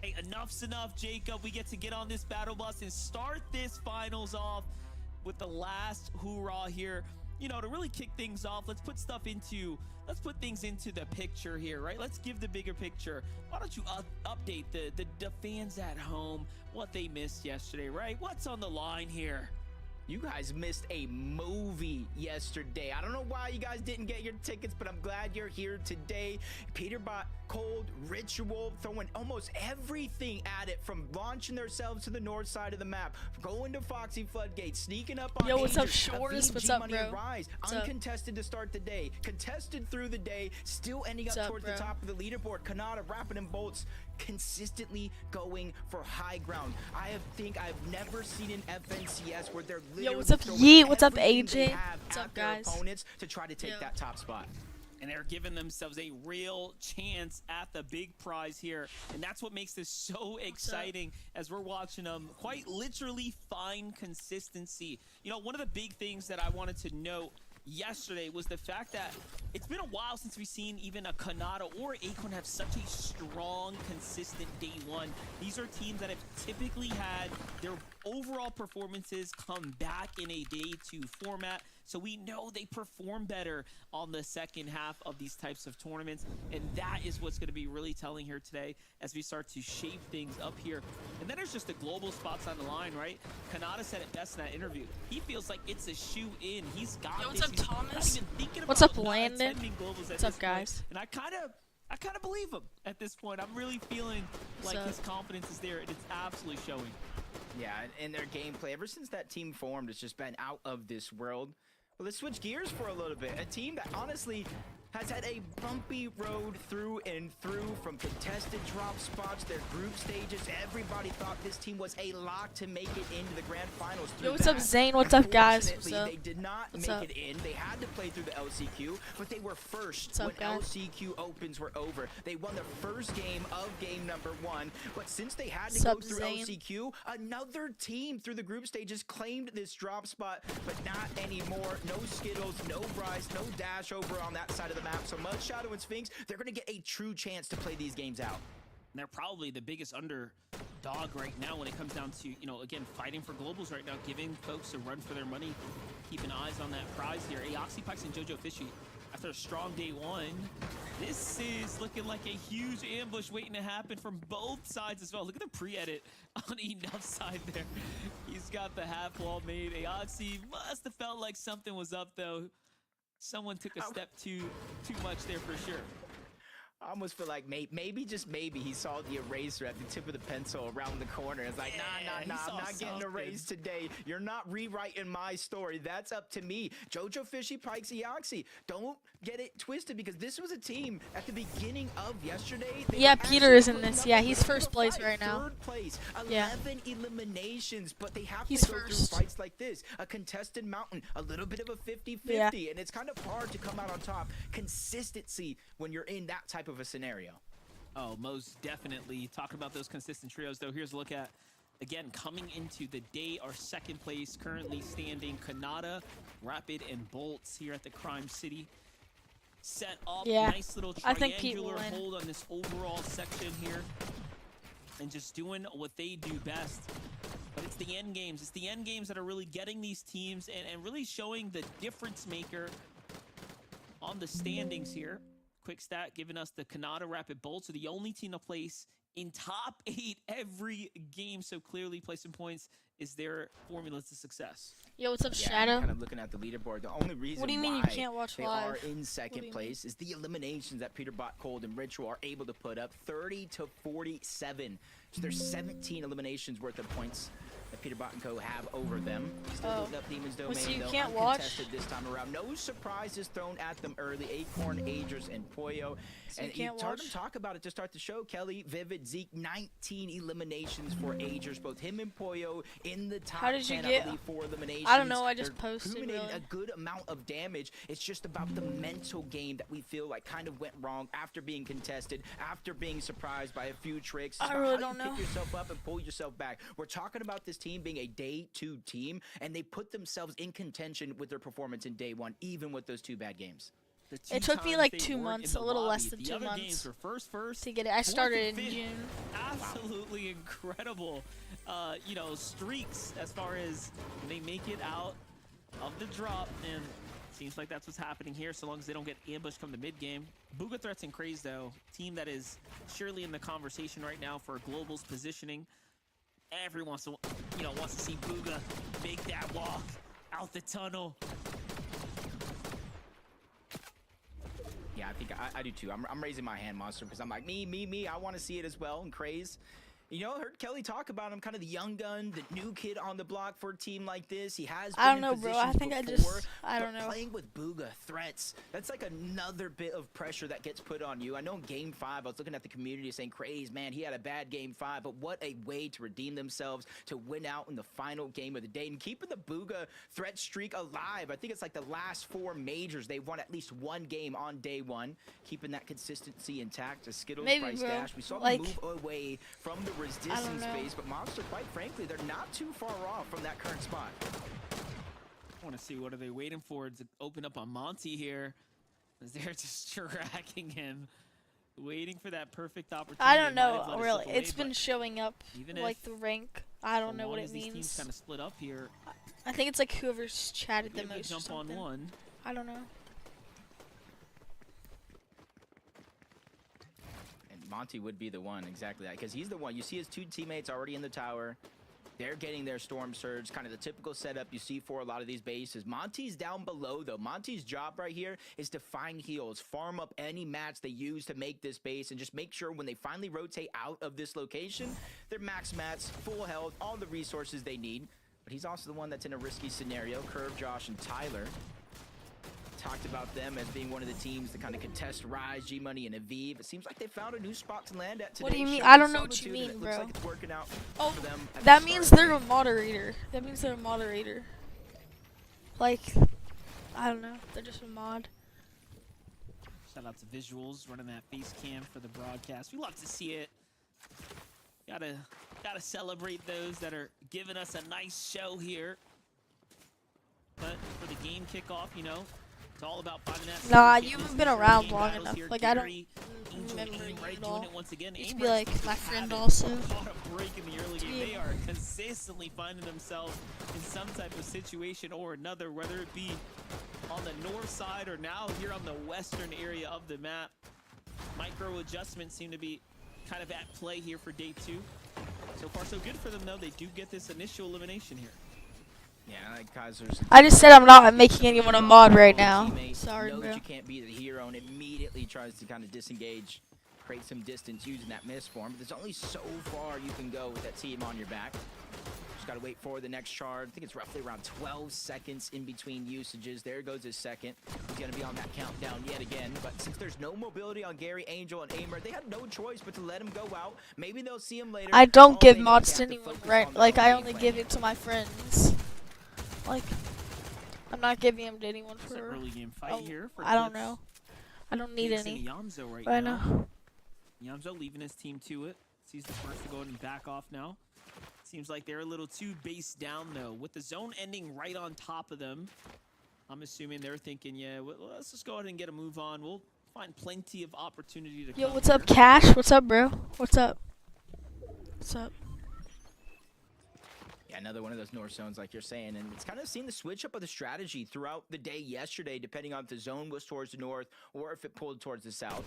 right, enough's enough, Jacob. We get to get on this battle bus and start this finals off with the last hoorah here. You know, to really kick things off, let's put things into the picture here, right? Let's give the bigger picture. Why don't you update the fans at home what they missed yesterday, right? What's on the line here? You guys missed a movie yesterday. I don't know why you guys didn't get your tickets, but I'm glad you're here today. Peterbot, Cold, Ritual, throwing almost everything at it, from launching themselves to the north side of the map, going to Foxy Floodgate, sneaking up on Yo, what's up, Angels, Shores? VG What's up, Money bro? Rise, What's uncontested to start the day, contested through the day, still ending up towards the top of the leaderboard. Kanata, Rapid, and Bolts consistently going for high ground. I think I've never seen an FNCS where they're literally Yo, what's up, throwing Yeet? What's up, everything they AJ? have What's at up, their guys? opponents to try to take that top spot. And they're giving themselves a real chance at the big prize here. And that's what makes this so exciting as we're watching them quite literally find consistency. You know, one of the big things that I wanted to note yesterday was the fact that it's been a while since we've seen even a Kanata or Acorn have such a strong, consistent day one. These are teams that have typically had their overall performances come back in a day two format. So we know they perform better on the second half of these types of tournaments. And that is what's going to be really telling here today as we start to shape things up here. And then there's just the global spots on the line, right? Kanata said it best in that interview. He feels like it's a shoe in. He's got Yo, this. what's up, He's Thomas? not even thinking What's about up, not Landon? attending globals at What's up, this point. guys? And I kind of believe him at this point. I'm really feeling like his confidence is there, and it's absolutely showing. Yeah, and their gameplay, ever since that team formed, has just been out of this world. Well, let's switch gears for a little bit. A team that honestly has had a bumpy road through and through, from contested drop spots, their group stages. Everybody thought this team was a lock to make it into the grand finals. Yo, what's up, Zane? What's up, guys? What's up? They did not make it in. They had to play through the LCQ, but they were first when LCQ opens were over. They won the first game of game number 1, but since they had to go through LCQ, another team through the group stages claimed this drop spot, but not anymore. No Skittles, no Bryce, no Dash over on that side of the map. So Mud, Shadow, and Sphinx, they're going to get a true chance to play these games out. And they're probably the biggest underdog right now when it comes down to, you know, again, fighting for globals right now, giving folks a run for their money, keeping eyes on that prize here. Aoxy Pikes and Jojo Fishy, after a strong day one, this is looking like a huge ambush waiting to happen from both sides as well. Look at the pre-edit on Enough's side there. He's got the half wall made. Aoxy must have felt like something was up, though. Someone took a step too much there for sure. I almost feel like maybe, just maybe, he saw the eraser at the tip of the pencil around the corner. It's like, nah, I'm not getting erased today. You're not rewriting my story. That's up to me. Jojo Fishy, Pikes, Eoxy. Don't get it twisted, because this was a team at the beginning of yesterday. Yeah, Peter is in this. Yeah, he's first place right now. Third place. 11 eliminations, but they have to go through fights like this. A contested mountain, a little bit of a 50-50, and it's kind of hard to come out on top. Consistency when you're in that type of a scenario. Oh, most definitely. Talking about those consistent trios, though, here's a look at, again, coming into the day, our second place, currently standing Kanata, Rapid, and Bolts here at the Crime City. Set up, nice little triangular hold on this overall section here, and just doing what they do best. But it's the end games. It's the end games that are really getting these teams and really showing the difference maker on the standings here. Quick stat giving us the Kanata Rapid Bolts are the only team to place in top 8 every game. So clearly placing points is their formula to success. Yo, what's up, Shadow? Kind of looking at the leaderboard. The only reason what do you mean you can't watch they live? are in second place is the eliminations that Peterbot, Cold, and Ritual are able to put up, 30 to 47. So there's 17 eliminations worth of points that Peterbot and Co. have over them. Still holding up Demon's Domain, so you though, can't uncontested this time around. No surprises thrown at them early. Acorn, Agers, and Poyo. So and you heard him talk about it to start the show. Kelly, Vivid, Zeke, 19 eliminations for Agers. Both him and Poyo in the top 10, I believe, 4 eliminations. I don't know, I just posted really a good amount of damage. It's just about the mental game that we feel like kind of went wrong after being contested, after being surprised by a few tricks. I really don't know. Pick yourself up and pull yourself back. We're talking about this team being a day 2 team, and they put themselves in contention with their performance in day 1, even with those 2 bad games. It took me like 2 months, a little less than 2 months were first to get it. I started in June. absolutely incredible, you know, streaks as far as they make it out of the drop, and seems like that's what's happening here, so long as they don't get ambushed come the mid-game. Booga Threats and Craze, though, team that is surely in the conversation right now for Global's positioning. Everyone wants to, you know, wants to see Booga make that walk out the tunnel. Yeah, I think I do too. I'm raising my hand, Monster, because I'm like, me. I want to see it as well. And Craze, you know, I heard Kelly talk about him, kind of the young gun, the new kid on the block for a team like this. He has been I don't in know, bro. positions I think before, I don't know. Playing with Booga Threats, that's like another bit of pressure that gets put on you. I know in Game 5, I was looking at the community saying, Craze, man, he had a bad Game 5, but what a way to redeem themselves, to win out in the final game of the day, and keeping the Booga Threat streak alive. I think it's like the last 4 majors, they've won at least 1 game on day 1, keeping that consistency intact. As Skittles Maybe, price bro. dash, we saw Like, them move away from the resistance space, but Monster, quite frankly, they're not too far off from that current spot. I want to see what are they waiting for to open up on Monty here, as they're just tracking him, waiting for that perfect opportunity. I don't Might have know, let it really. slip away, It's been but showing up, even like if the rank. I don't know what it These teams means. kind of split up here. I think it's like whoever's chatted the Maybe they most or jump on something. one. I don't know. And Monty would be the one, exactly that, because he's the one. You see his 2 teammates already in the tower. They're getting their Storm Surge, kind of the typical setup you see for a lot of these bases. Monty's down below, though. Monty's job right here is to find heals, farm up any mats they use to make this base, and just make sure when they finally rotate out of this location, they're max mats, full health, all the resources they need. But he's also the one that's in a risky scenario. Curve, Josh, and Tyler talked about them as being one of the teams that kind of contest Rise, G-Money, and Aviv. It seems like they found a new spot to land at today. What do you mean? Showing I don't know what you Solitude, and mean, it looks bro. like it's working out Oh, for them at that the means start of they're the a moderator. That means they're a moderator. Like, I don't know. They're just a mod. Shout out to Visuals running that face cam for the broadcast. We love to see it. Gotta celebrate those that are giving us a nice show here. But for the game kickoff, you know, it's all about finding that. Nah, getting you these haven't been early around game long battles enough. here. Like, I don't Gary, Angel, remember Aim you right at doing all. it once again. Used to Aim be right like my just friend having also. a lot of break in the early game. be- They are consistently finding themselves in some type of situation or another, whether it be on the north side or now here on the western area of the map. Micro adjustments seem to be kind of at play here for day 2. So far, so good for them, though. They do get this initial elimination here. Yeah, like Kaiser's. I just said I'm not making anyone a mod right now. Teammate Sorry, knows bro. you can't be the hero and immediately tries to kind of disengage, create some distance using that miss form. But there's only so far you can go with that team on your back. Just gotta wait for the next charge. I think it's roughly around 12 seconds in between usages. There goes his second. He's gonna be on that countdown yet again. But since there's no mobility on Gary, Angel, and Aimer, they had no choice but to let him go out. Maybe they'll see him later. I don't All give they know, mods they to have anyone, focus right? on their Like, own I game only plan. give it to my friends. Like, I'm not giving them to anyone It's an for. early game fight Oh, here. For I don't Clips. know. I don't need Takes in any Yamzo right right now. now. Yamzo leaving his team to it. He's the first to go ahead and back off now. Seems like they're a little too base down, though. With the zone ending right on top of them, I'm assuming they're thinking, yeah, well, let's just go ahead and get a move on. We'll find plenty of opportunity to Yo, come what's up, here. Cash? What's up, bro? What's up? What's up? Yeah, another one of those north zones like you're saying, and it's kind of seen the switch up of the strategy throughout the day yesterday, depending on if the zone was towards the north or if it pulled towards the south.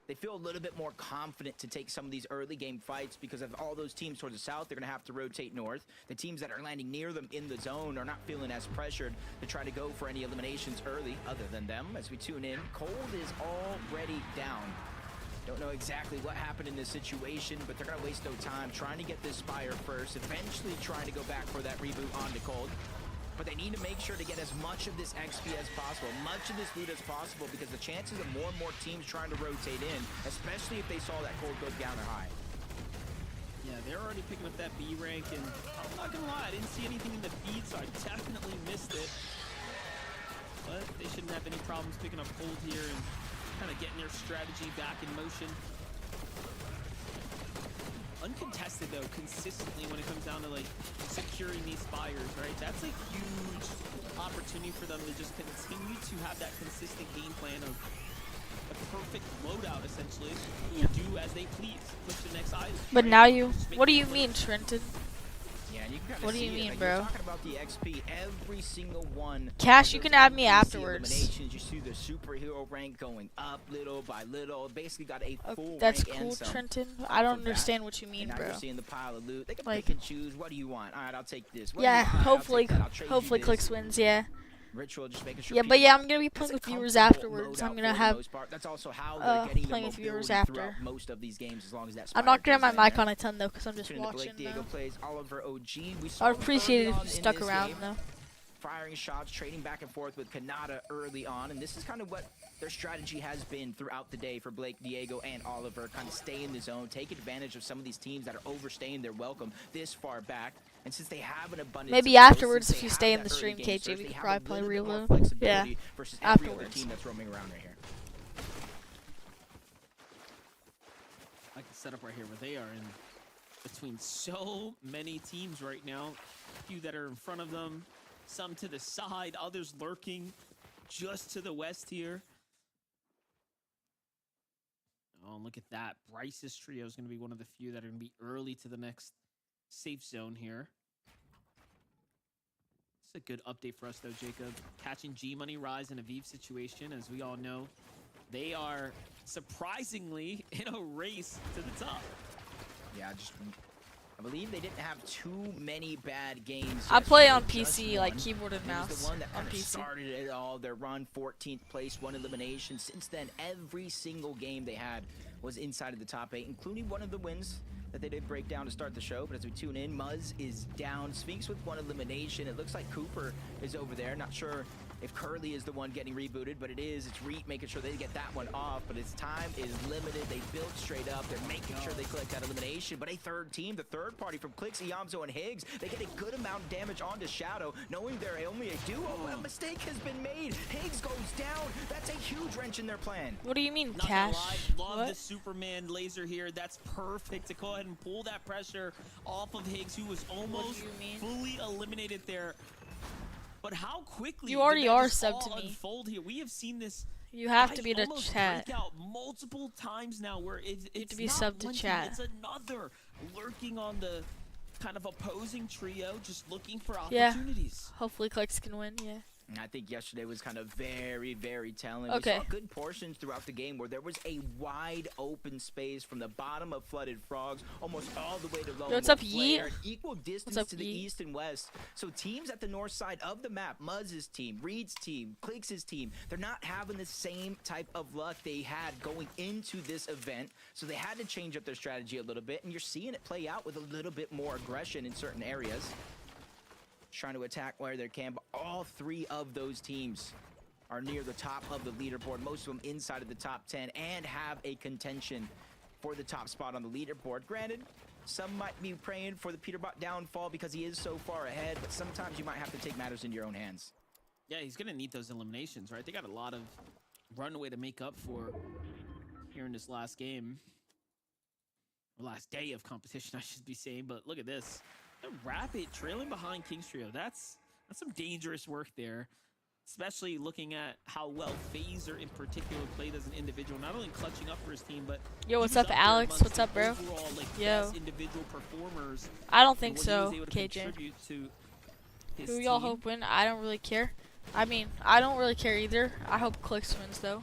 They feel a little bit more confident to take some of these early game fights because of all those teams towards the south, they're going to have to rotate north. The teams that are landing near them in the zone are not feeling as pressured to try to go for any eliminations early other than them. As we tune in, Cold is already down. Don't know exactly what happened in this situation, but they're going to waste no time trying to get this Spire first, eventually trying to go back for that reboot onto Cold. But they need to make sure to get as much of this XP as possible, much of this loot as possible, because the chances of more and more teams trying to rotate in, especially if they saw that Cold go down, are high. Yeah, they're already picking up that B rank, and I'm not gonna lie, I didn't see anything in the feed, so I definitely missed it. But they shouldn't have any problems picking up Cold here and kind of getting their strategy back in motion. Uncontested, though, consistently when it comes down to, like, securing these spires, right? That's a huge opportunity for them to just continue to have that consistent game plan of perfect loadout, essentially, to do as they please. Push the next item. But now you, what do you mean, Trenton? Yeah, and you can What do you see it. mean, Like, bro? You're talking about the XP, every single one. Cash, of you those can add me NPC afterwards. eliminations, you see the superhero rank going up little by little. Basically got a full That's rank and cool, some. Trenton. I don't of that. understand what you mean, And now bro. you're seeing the pile of loot. They can Like- pick and choose. What do you want? All right, I'll take this. What do Yeah, you want? All right, hopefully, I'll take that. I'll trade you hopefully this. Clicks wins. Yeah. Ritual, just making sure. Yeah, but people- yeah, I'm gonna be It's playing a with viewers comfortable afterwards. loadout I'm gonna for the have. most part. That's also how they're getting the playing with viewers mobility throughout after. most of these games, as long as that. I'm not gonna Spire have my goes mic in on a ton though, cause I'm just there. Blake watching. Diego plays Oliver OG. We saw I'd him appreciate early it on if you in stuck this around game, though. firing shots, trading back and forth with Kanata early on, and this is kind of what their strategy has been throughout the day for Blake, Diego, and Oliver. Kind of stay in the zone, take advantage of some of these teams that are overstaying their welcome this far back. And since they have an abundance Maybe of kills, afterwards, since if you they stay have in the that early stream, game KJ, surge, we they could have probably a play little bit more reload. flexibility Yeah, versus every other afterwards. team that's roaming around right here. Like the setup right here where they are in between so many teams right now. A few that are in front of them, some to the side, others lurking just to the west here. Oh, and look at that. Bryce's trio is going to be one of the few that are going to be early to the next safe zone here. It's a good update for us, though, Jacob. Catching G-Money, Rise, and Aviv situation. As we all know, they are surprisingly in a race to the top. Yeah, I believe they didn't have too many bad games. I play on yesterday, just PC, like one. keyboard and It was mouse the one that on kind of PC. started it all. Their run, 14th place, one elimination. Since then, every single game they had was inside of the top 8, including one of the wins that they did break down to start the show. But as we tune in, Muzz is down. Sphinx with one elimination. It looks like Cooper is over there. Not sure if Curly is the one getting rebooted, but it is. It's Reet making sure they get that one off, but its time is limited. They build straight up. They're making sure they collect that elimination, but a third team, the third party from Clicks, Iamzo, and Higgs, they get a good amount of damage onto Shadow, knowing they're only a duo, but a mistake has been made. Higgs goes down. That's a huge wrench in their plan. What do you mean, Not gonna Cash? lie, love What? the Superman laser here. That's perfect to go ahead and pull that pressure off of Higgs, who was almost you mean? fully eliminated there. But how quickly You already did that are just sub all to me. unfold here? We have seen this. You have to be the almost chat. break out multiple times now, where it's be not sub to one team, chat. it's another lurking on the kind of opposing trio, just looking for Yeah. opportunities. Hopefully, Clicks can win. Yeah. And I think yesterday was kind of very, very telling. Okay. We saw good portions throughout the game where there was a wide open space from the bottom of Flooded Frogs almost all the way to low. what's up, Yeet? Equal distance up, to the Yeet? east and west. So teams at the north side of the map, Muzz's team, Reed's team, Clicks' team, they're not having the same type of luck they had going into this event. So they had to change up their strategy a little bit, and you're seeing it play out with a little bit more aggression in certain areas. Trying to attack where they can, but all three of those teams are near the top of the leaderboard, most of them inside of the top 10, and have a contention for the top spot on the leaderboard. Granted, some might be praying for the Peterbot downfall because he is so far ahead, but sometimes you might have to take matters into your own hands. Yeah, he's going to need those eliminations, right? They got a lot of runway to make up for here in this last game. Or last day of competition, I should be saying, but look at this. The Rapid trailing behind King's Trio. That's some dangerous work there, especially looking at how well Phaser in particular played as an individual, not only clutching up for his team, but Yo, he what's was up, there Alex? amongst What's the up, bro? overall, like, Yo. best individual performers. I don't and think what he so, was able to KJ. contribute to his Who y'all team. hope win? I don't really care. I mean, I don't really care either. I hope Clicks wins though.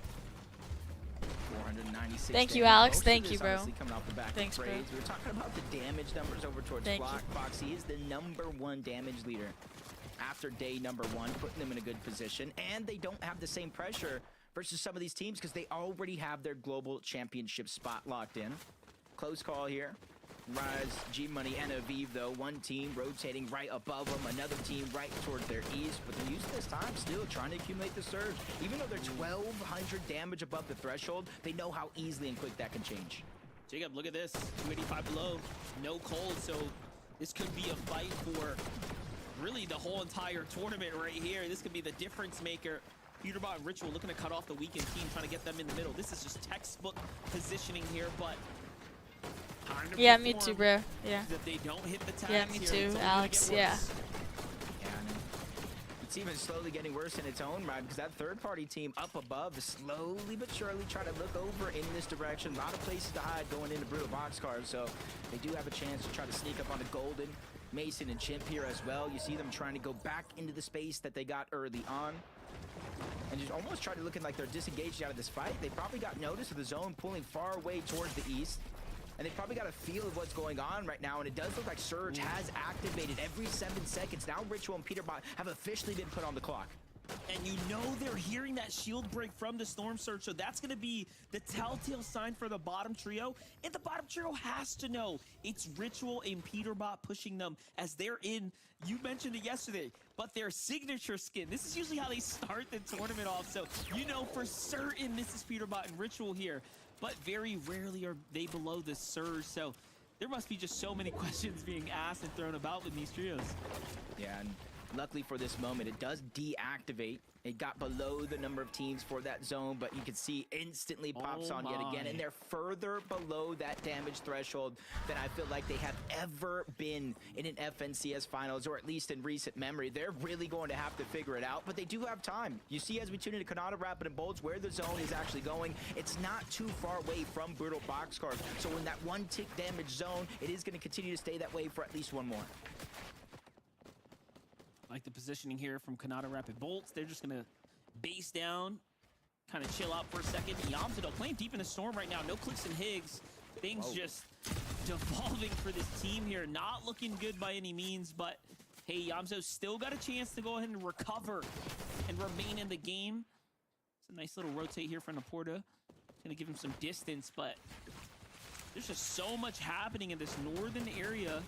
496 Thank you, damage. Alex. Most of Thank this you, bro. honestly coming off the back of Thanks, bro. trades. We were talking about the damage numbers over towards Thank you. Flock. Foxy is the #1 damage leader after day #1, putting them in a good position. And they don't have the same pressure versus some of these teams because they already have their global championship spot locked in. Close call here. Rise, G-Money, and Aviv, though. One team rotating right above them, another team right towards their east, but they're using this time still trying to accumulate the surge. Even though they're 1,200 damage above the threshold, they know how easily and quick that can change. Jacob, look at this. 285 below. No cold, so this could be a fight for really the whole entire tournament right here. This could be the difference maker. Peterbot and Ritual looking to cut off the weakened team, trying to get them in the middle. This is just textbook positioning here, but time to Yeah, me perform. too, bro. Yeah. If they don't hit the tags Yeah, me here, too, it's only gonna Alex. get Yeah. worse. Yeah, and it's even slowly getting worse in its own right because that third-party team up above is slowly but surely trying to look over in this direction. A lot of places to hide going into Brutal Boxcars, so they do have a chance to try to sneak up on the Golden. Mason and Chimp here as well. You see them trying to go back into the space that they got early on. And just almost try to looking like they're disengaged out of this fight. They probably got notice of the zone pulling far away towards the east. And they probably got a feel of what's going on right now. And it does look like Surge has activated every 7 seconds. Now Ritual and Peterbot have officially been put on the clock. And you know they're hearing that shield break from the Storm Surge, so that's going to be the telltale sign for the bottom trio. And the bottom trio has to know it's Ritual and Peterbot pushing them as they're in, you mentioned it yesterday, but their signature skin. This is usually how they start the tournament off, so you know for certain this is Peterbot and Ritual here, but very rarely are they below the Surge, so there must be just so many questions being asked and thrown about with these trios. Yeah, and luckily for this moment, it does deactivate. It got below the number of teams for that zone, but you can see instantly pops on yet again, and they're further below that damage threshold than I feel like they have ever been in an FNCS finals, or at least in recent memory. They're really going to have to figure it out, but they do have time. You see as we tune into Kanata Rapid and Bolts where the zone is actually going, it's not too far away from Brutal Boxcars. So in that 1 tick damage zone, it is going to continue to stay that way for at least one more. Like the positioning here from Kanata Rapid Bolts. They're just going to base down, kind of chill out for a second. Yamsado playing deep in the storm right now. No clicks and Higgs. Things just devolving for this team here. Not looking good by any means, but hey, Yamso still got a chance to go ahead and recover and remain in the game. It's a nice little rotate here from Laporta. Going to give him some distance, but there's just so much happening in this northern area.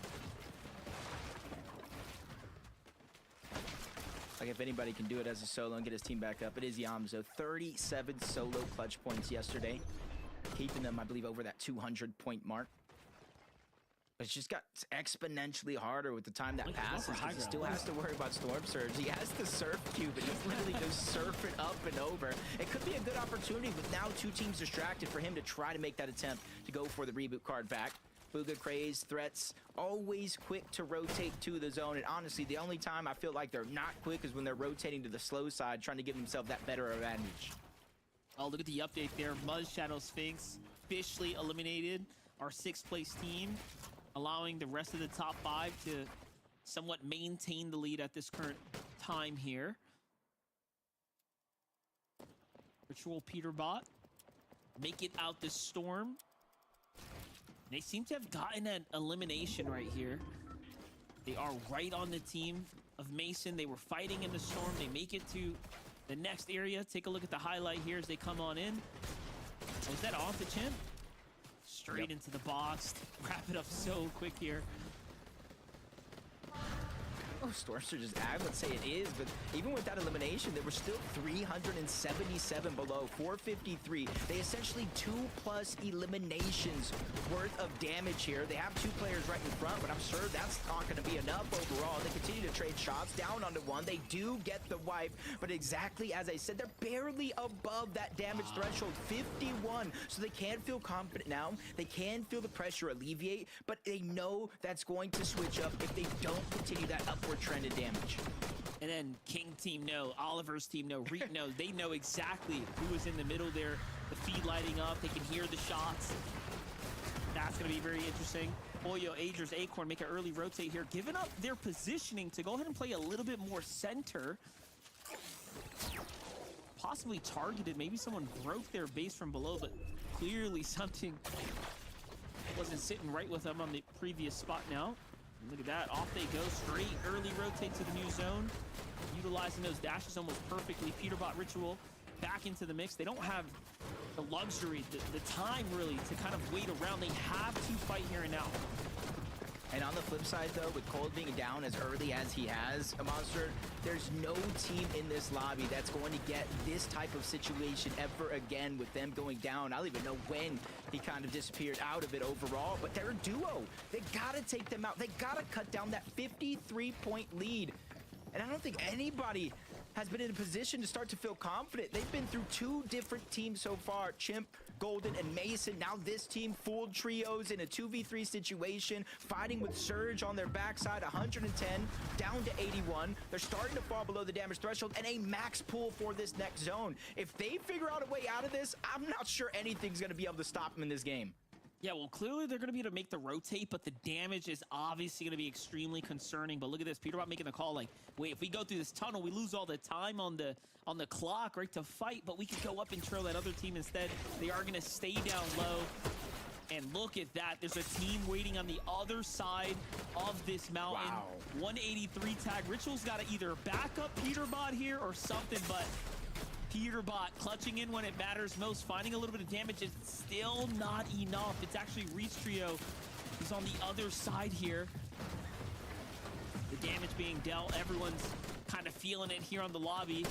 Like if anybody can do it as a solo and get his team back up, it is Yamso. 37 solo clutch points yesterday, keeping them, I believe, over that 200-point mark. But it's just got exponentially harder with the time that passes. He still has to worry about Storm Surge. He has the surf cube, but he's literally just surfing up and over. It could be a good opportunity with now 2 teams distracted for him to try to make that attempt to go for the reboot card back. Booga Craze, Threats, always quick to rotate to the zone. And honestly, the only time I feel like they're not quick is when they're rotating to the slow side, trying to give themselves that better advantage. Oh, look at the update there. Mud Shadow Sphinx officially eliminated our 6th place team, allowing the rest of the top 5 to somewhat maintain the lead at this current time here. Ritual Peterbot make it out this storm. They seem to have gotten an elimination right here. They are right on the team of Mason. They were fighting in the storm. They make it to the next area. Take a look at the highlight here as they come on in. Oh, is that off the Chimp? Straight into the box. Wrap it up so quick here. Oh, Storm Surge is ag, let's say it is, but even with that elimination, there were still 377 below, 453. They essentially 2+ eliminations worth of damage here. They have 2 players right in front, but I'm sure that's not going to be enough overall. They continue to trade shots down onto 1. They do get the wipe, but exactly as I said, they're barely above that damage threshold, 51. So they can feel confident now. They can feel the pressure alleviate, but they know that's going to switch up if they don't continue that upward trend of damage. And then King team know, Oliver's team know, Reek knows. They know exactly who is in the middle there. The feed lighting up. They can hear the shots. That's going to be very interesting. Oyo, Agers, Acorn make an early rotate here, giving up their positioning to go ahead and play a little bit more center. Possibly targeted. Maybe someone broke their base from below, but clearly something wasn't sitting right with them on the previous spot now. Look at that, off they go, straight early rotate to the new zone, utilizing those dashes almost perfectly. Peterbot Ritual back into the mix. They don't have the luxury, the time really to kind of wait around. They have to fight here and now. And on the flip side, though, with Cold being down as early as he has, a monster, there's no team in this lobby that's going to get this type of situation ever again with them going down. I don't even know when he kind of disappeared out of it overall, but they're a duo. They got to take them out. They got to cut down that 53-point lead. And I don't think anybody has been in a position to start to feel confident. They've been through 2 different teams so far, Chimp, Golden, and Mason. Now this team, full trios in a 2v3 situation, fighting with Surge on their backside, 110 down to 81. They're starting to fall below the damage threshold, and a max pull for this next zone. If they figure out a way out of this, I'm not sure anything's going to be able to stop them in this game. Yeah, well, clearly they're going to be able to make the rotate, but the damage is obviously going to be extremely concerning. But look at this, Peterbot making the call like, wait, if we go through this tunnel, we lose all the time on the clock, right, to fight, but we could go up and trail that other team instead. They are going to stay down low. And look at that. There's a team waiting on the other side of this mountain. Wow. 183 tag. Ritual's got to either back up Peterbot here or something, but Peterbot clutching in when it matters most, finding a little bit of damage. It's still not enough. It's actually Reach Trio who's on the other side here. The damage being dealt. Everyone's kind of feeling it here on the lobby.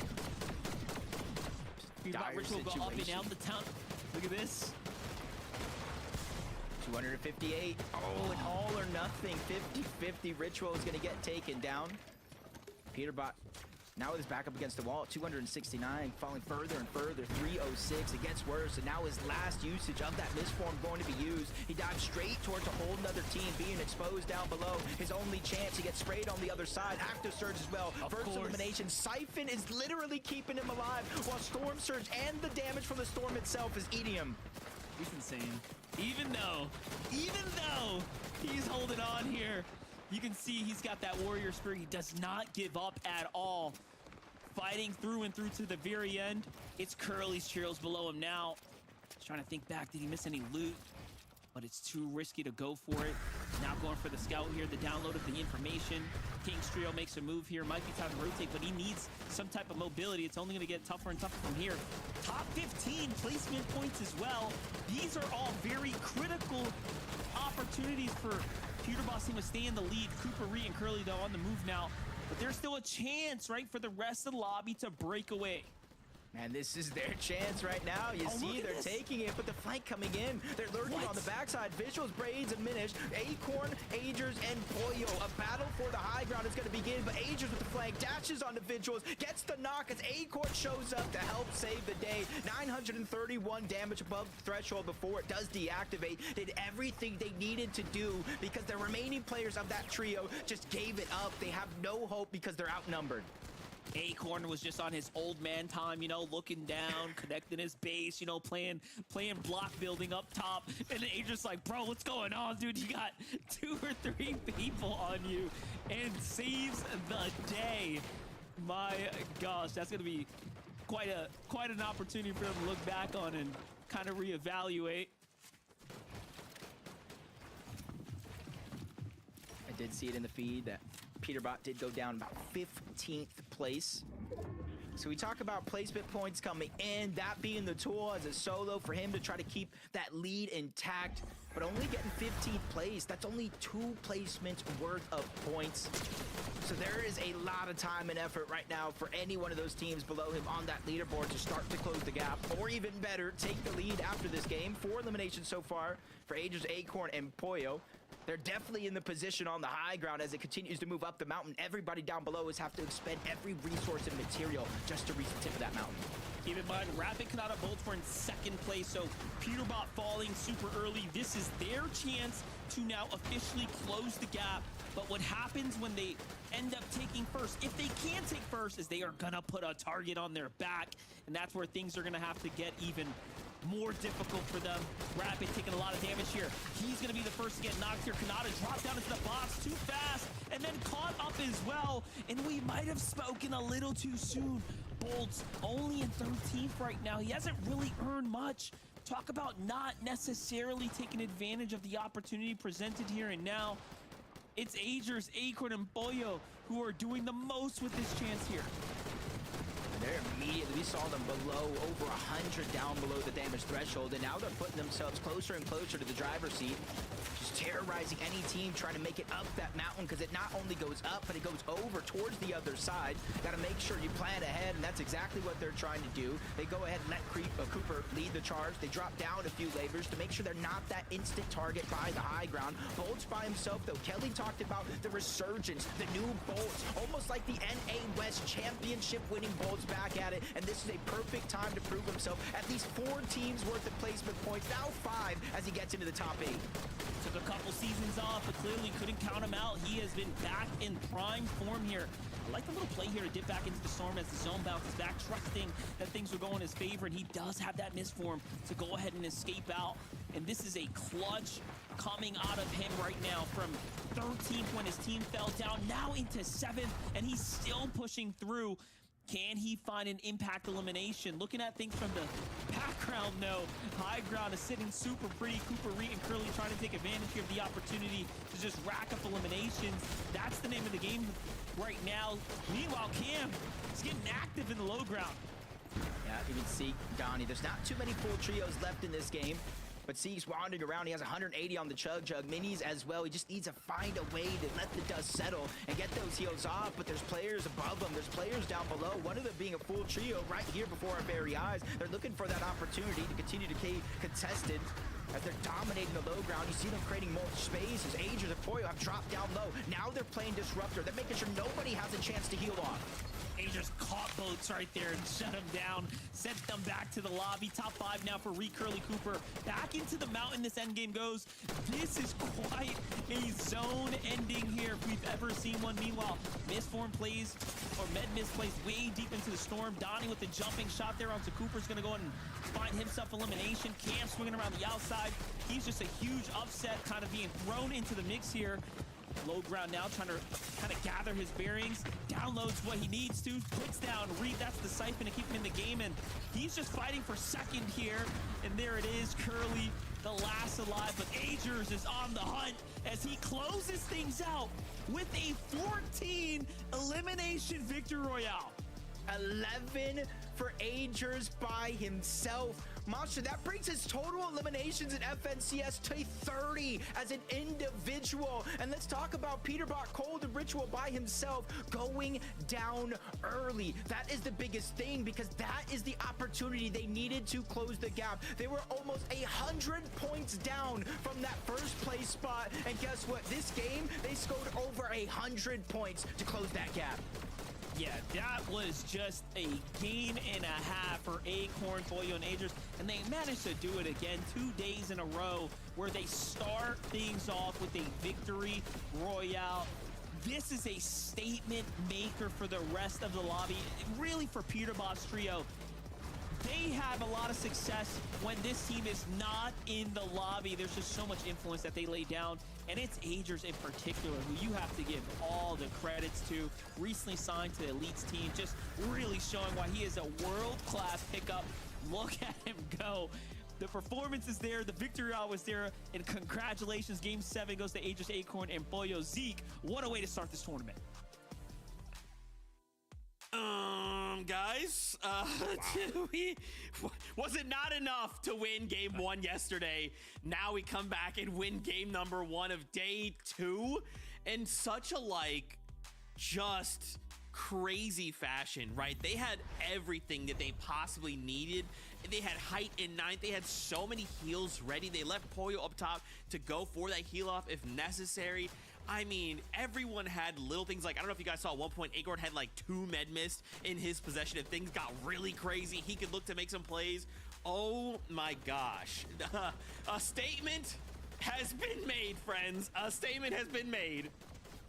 Peterbot Ritual go up and down the town. Look at this. 258. Oh, an all or nothing. 50-50. Ritual is going to get taken down. Peterbot now with his back up against the wall at 269, falling further and further. 306. It gets worse. And now his last usage of that misform going to be used. He dives straight towards a whole nother team being exposed down below. His only chance. He gets sprayed on the other side. Active Surge as well. First elimination. Siphon is literally keeping him alive, while Storm Surge and the damage from the storm itself is eating him. He's insane. Even though he's holding on here, you can see he's got that warrior spirit. He does not give up at all. Fighting through and through to the very end. It's Curly's trails below him now. He's trying to think back. Did he miss any loot? But it's too risky to go for it. Now going for the scout here, the download of the information. King's Trio makes a move here. Might be time to rotate, but he needs some type of mobility. It's only going to get tougher and tougher from here. Top 15 placement points as well. These are all very critical opportunities for Peterbot's team to stay in the lead. Cooper, Ree, and Curly, though, on the move now. But there's still a chance, right, for the rest of the lobby to break away. Man, this is their chance right now. You see, they're taking it, but the flank coming in. They're lurking on the backside. Visuals, Braids, and Minish. Acorn, Agers, and Pollo. A battle for the high ground is going to begin, but Agers with the flank dashes on the Visuals, gets the knock as Acorn shows up to help save the day. 931 damage above the threshold before it does deactivate. Did everything they needed to do because the remaining players of that trio just gave it up. They have no hope because they're outnumbered. Acorn was just on his old man time, you know, looking down, connecting his base, you know, playing block building up top. And then Adrian's like, bro, what's going on, dude? You got 2 or 3 people on you, and saves the day. My gosh, that's gonna be quite an opportunity for them to look back on and kind of reevaluate. I did see it in the feed that Peterbot did go down about 15th place. So we talk about placement points coming in, that being the tool as a solo for him to try to keep that lead intact, but only getting 15th place. That's only 2 placements worth of points. So there is a lot of time and effort right now for any one of those teams below him on that leaderboard to start to close the gap, or even better, take the lead after this game. 4 eliminations so far for Aegis, Acorn, and Pollo. They're definitely in the position on the high ground as it continues to move up the mountain. Everybody down below is have to expend every resource and material just to reach the tip of that mountain. Keep in mind, Rapid Kanata Bolts were in 2nd place, so Peterbot falling super early. This is their chance to now officially close the gap. But what happens when they end up taking first, if they can take first, is they are gonna put a target on their back, and that's where things are gonna have to get even more difficult for them. Rapid taking a lot of damage here. He's going to be the first to get knocked here. Kanata dropped down into the box too fast and then caught up as well. And we might have spoken a little too soon. Bolts only in 13th right now. He hasn't really earned much. Talk about not necessarily taking advantage of the opportunity presented here and now. It's Agers, Acorn, and Pollo who are doing the most with this chance here. They're immediately, we saw them below, over 100 down below the damage threshold, and now they're putting themselves closer and closer to the driver's seat, just terrorizing terrorizing any team trying to make it up that mountain, because it not only goes up, but it goes over towards the other side. Got to make sure you plan ahead, and that's exactly what they're trying to do. They go ahead and let Cooper lead the charge. They drop down a few labors to make sure they're not that instant target by the high ground. Bolts by himself, though. Kelly talked about the resurgence, the new Bolts, almost like the NA West championship winning Bolts back at it, and this is a perfect time to prove himself. At least 4 teams worth of placement points, now 5 as he gets into the top 8. Took a couple seasons off, but clearly couldn't count him out. He has been back in prime form here. I like the little play here to dip back into the storm as the zone bounces back, trusting that things will go in his favor, and he does have that miss form to go ahead and escape out. And this is a clutch coming out of him right now from 13th when his team fell down, now into 7th, and he's still pushing through. Can he find an impact elimination? Looking at things from the background, no. High ground is sitting super pretty. Cooper, Reed, and Curly trying to take advantage here of the opportunity to just rack up eliminations. That's the name of the game right now. Meanwhile, Cam is getting active in the low ground. Yeah, you can see Donnie. There's not too many full trios left in this game. But Seek's wandering around. He has 180 on the Chug. Minis as well. He just needs to find a way to let the dust settle and get those heals off. But there's players above them. There's players down below. One of them being a full trio right here before our very eyes. They're looking for that opportunity to continue to be contested. As they're dominating the low ground, you see them creating more spaces. Agers and Poyo have dropped down low. Now they're playing Disruptor. They're making sure nobody has a chance to heal off. Agers caught Boats right there and shut him down. Sent them back to the lobby. Top 5 now for Curly Cooper. Back into the mountain this endgame goes. This is quite a zone ending here if we've ever seen one. Meanwhile, Mistform plays, or Med plays way deep into the storm. Donnie with the jumping shot there onto Cooper's going to go ahead and find himself elimination. Cam swinging around the outside. He's just a huge upset kind of being thrown into the mix here. Low ground now, trying to kind of gather his bearings. Downloads what he needs to. Puts down Reed. That's the siphon to keep him in the game. And he's just fighting for second here. And there it is. Curly, the last alive. But Agers is on the hunt as he closes things out with a 14 elimination victory royale. 11 for Agers by himself. Monster, that brings his total eliminations in FNCS to 30 as an individual. And let's talk about Peterbot, Cold, and Ritual by himself going down early. That is the biggest thing, because that is the opportunity they needed to close the gap. They were almost 100 points down from that first place spot. And guess what? This game, they scored over 100 points to close that gap. Yeah, that was just a game and a half for Acorn, Poyo, and Agers, and they managed to do it again 2 days in a row where they start things off with a victory royale. This is a statement maker for the rest of the lobby, really for Peterbot's trio. They have a lot of success when this team is not in the lobby. There's just so much influence that they lay down, and it's Agers in particular who you have to give all the credits to. Recently signed to the Elites team, just really showing why he is a world-class pickup. Look at him go. The performance is there, the victory royale was there, and congratulations. Game 7 goes to Agers, Acorn, and Poyo. Zeke, what a way to start this tournament. Guys, was it not enough to win game 1 yesterday? Now we come back and win game number 1 of day 2 in such a, like, just crazy fashion, right? They had everything that they possibly needed. They had height in 9th. They had so many heals ready. They left Poyo up top to go for that heal off if necessary. I mean, everyone had little things like, I don't know if you guys saw at one point, Agorn had like 2 med mist in his possession. If things got really crazy, he could look to make some plays. Oh my gosh. A statement has been made, friends. A statement has been made.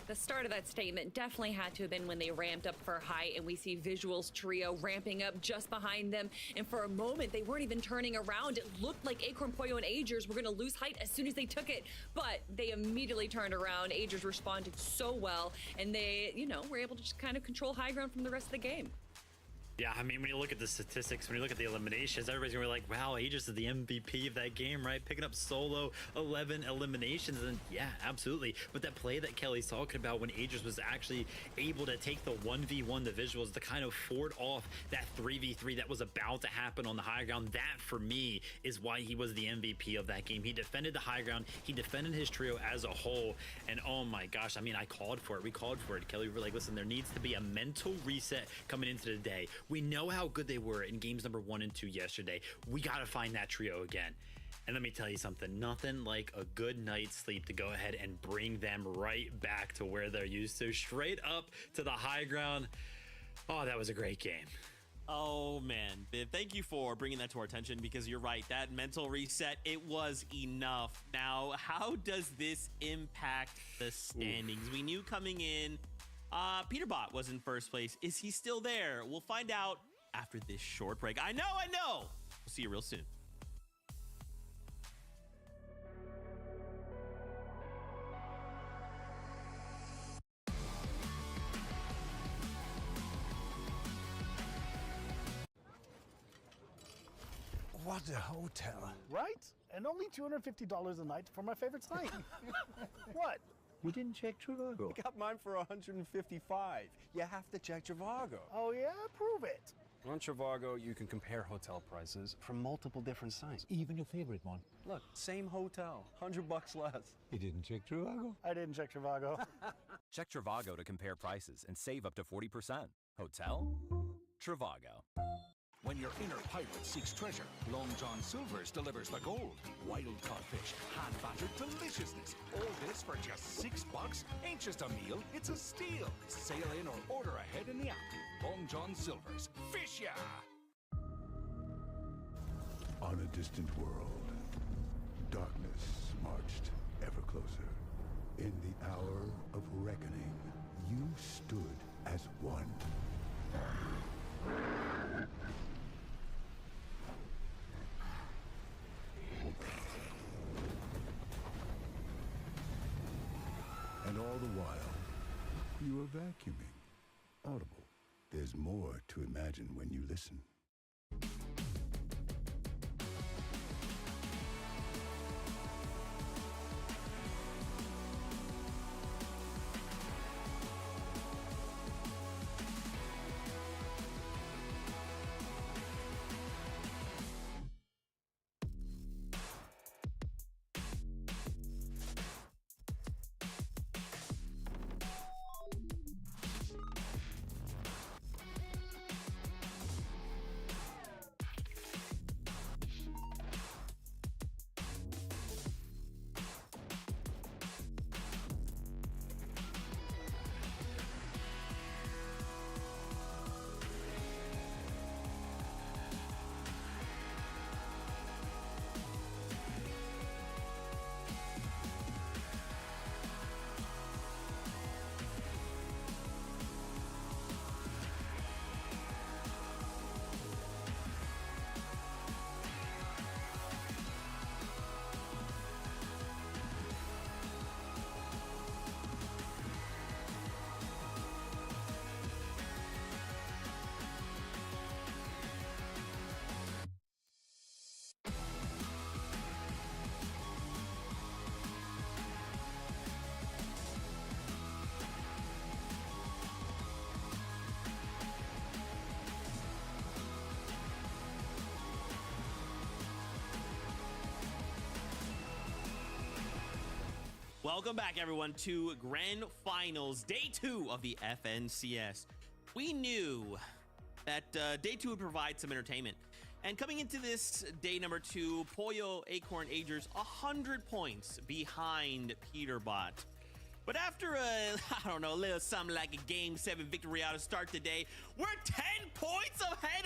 The start of that statement definitely had to have been when they ramped up for height, and we see Visuals trio ramping up just behind them. And for a moment, they weren't even turning around. It looked like Acorn, Poyo, and Agers were going to lose height as soon as they took it, but they immediately turned around. Agers responded so well, and they, you know, were able to just kind of control high ground from the rest of the game. Yeah, I mean, when you look at the statistics, when you look at the eliminations, everybody's gonna be like, wow, Aegis is the MVP of that game, right? Picking up solo 11 eliminations, and yeah, absolutely. But that play that Kelly's talking about when Aegis was actually able to take the 1v1, the visuals, to kind of ford off that 3v3 that was about to happen on the high ground, that for me is why he was the MVP of that game. He defended the high ground, he defended his trio as a whole, and oh my gosh, I mean, I called for it, we called for it. Kelly, we were like, listen, there needs to be a mental reset coming into the day. We know how good they were in games number 1 and 2 yesterday. We got to find that trio again. And let me tell you something, nothing like a good night's sleep to go ahead and bring them right back to where they're used to, straight up to the high ground. Oh, that was a great game. Oh man, Viv, thank you for bringing that to our attention, because you're right, that mental reset, it was enough. Now, how does this impact the standings? We knew coming in, Peterbot was in first place. Is he still there? We'll find out after this short break. I know. We'll see you real soon. What a hotel. Right? And only $250 a night for my favorite site. What? You didn't check Trivago. I got mine for $155. You have to check Trivago. Oh yeah? Prove it. On Trivago, you can compare hotel prices from multiple different sites. Even your favorite one. Look, same hotel, $100 less. You didn't check Trivago. I didn't check Trivago. Check Trivago to compare prices and save up to 40%. Hotel? Trivago. When your inner pirate seeks treasure, Long John Silver's delivers the gold. Wild caught fish, hand-battered deliciousness. All this for just $6? Ain't just a meal, it's a steal. Sail in or order ahead in the app. Long John Silver's. Fish ya! On a distant world, darkness marched ever closer. In the hour of reckoning, you stood as one. And all the while, you are vacuuming. Audible. There's more to imagine when you listen. Welcome back, everyone, to Grand Finals, Day 2 of the FNCS. We knew that Day 2 would provide some entertainment. And coming into this day number 2, Pollo, Acorn, Agers, 100 points behind Peterbot. But after a little something like a Game 7 victory out to start the day, we're 10 points ahead